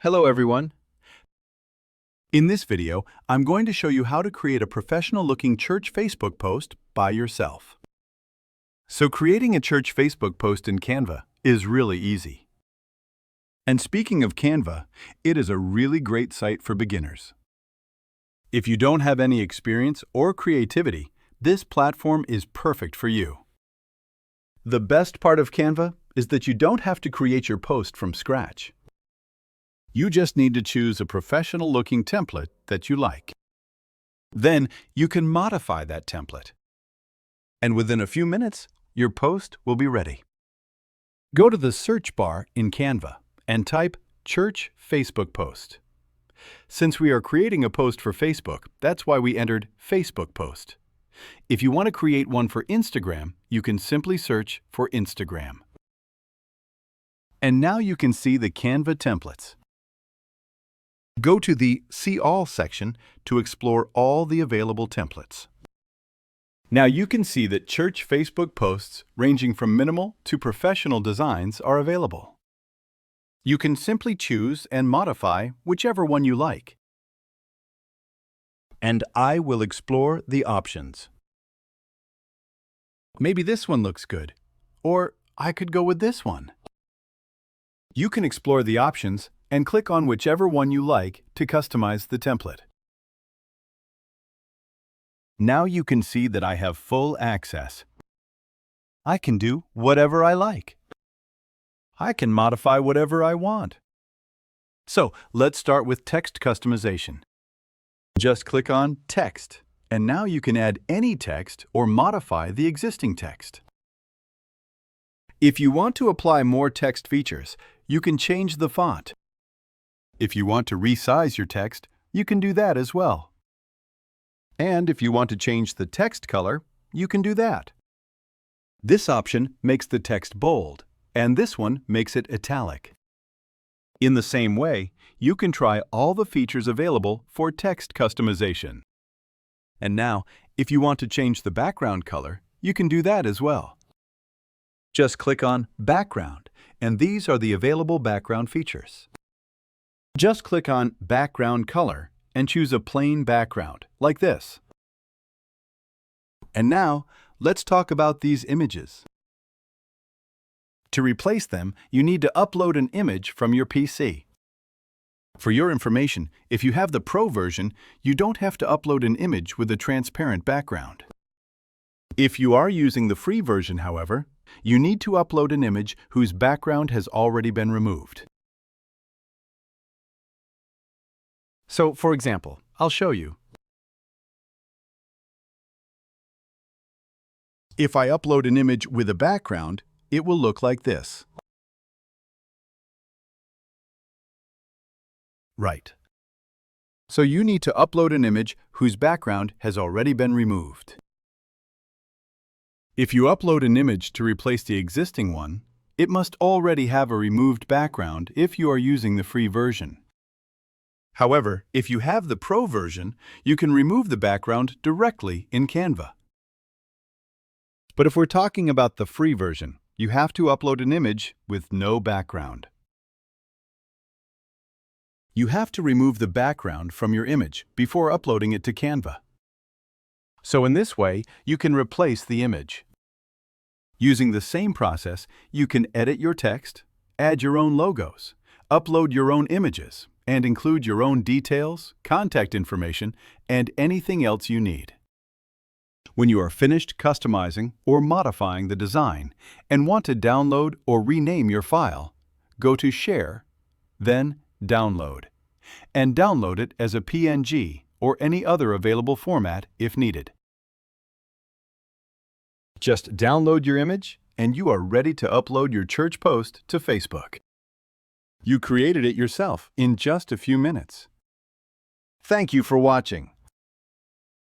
Hello everyone. In this video, I'm going to show you how to create a professional-looking church Facebook post by yourself. So creating a church Facebook post in Canva is really easy. And speaking of Canva, it is a really great site for beginners. If you don't have any experience or creativity, this platform is perfect for you. The best part of Canva is that you don't have to create your post from scratch. You just need to choose a professional-looking template that you like. Then you can modify that template. And within a few minutes, your post will be ready. Go to the search bar in Canva and type Church Facebook Post. Since we are creating a post for Facebook, that's why we entered Facebook Post. If you want to create one for Instagram, you can simply search for Instagram. And now you can see the Canva templates. Go to the See All section to explore all the available templates. Now you can see that church Facebook posts ranging from minimal to professional designs are available. You can simply choose and modify whichever one you like. And I will explore the options. Maybe this one looks good, or I could go with this one. You can explore the options and click on whichever one you like to customize the template. Now you can see that I have full access. I can do whatever I like. I can modify whatever I want. So let's start with text customization. Just click on Text, and now you can add any text or modify the existing text. If you want to apply more text features, you can change the font. If you want to resize your text, you can do that as well. And if you want to change the text color, you can do that. This option makes the text bold, and this one makes it italic. In the same way, you can try all the features available for text customization. And now, if you want to change the background color, you can do that as well. Just click on Background, and these are the available background features. Just click on Background Color and choose a plain background, like this. And now, let's talk about these images. To replace them, you need to upload an image from your PC. For your information, if you have the Pro version, you don't have to upload an image with a transparent background. If you are using the free version, however, you need to upload an image whose background has already been removed. So, for example, I'll show you. If I upload an image with a background, it will look like this. Right. So you need to upload an image whose background has already been removed. If you upload an image to replace the existing one, it must already have a removed background if you are using the free version. However, if you have the Pro version, you can remove the background directly in Canva. But if we're talking about the free version, you have to upload an image with no background. You have to remove the background from your image before uploading it to Canva. So in this way, you can replace the image. Using the same process, you can edit your text, add your own logos, upload your own images, and include your own details, contact information, and anything else you need. When you are finished customizing or modifying the design and want to download or rename your file, go to Share, then Download, and download it as a PNG or any other available format if needed. Just download your image, and you are ready to upload your church post to Facebook. You created it yourself in just a few minutes. Thank you for watching.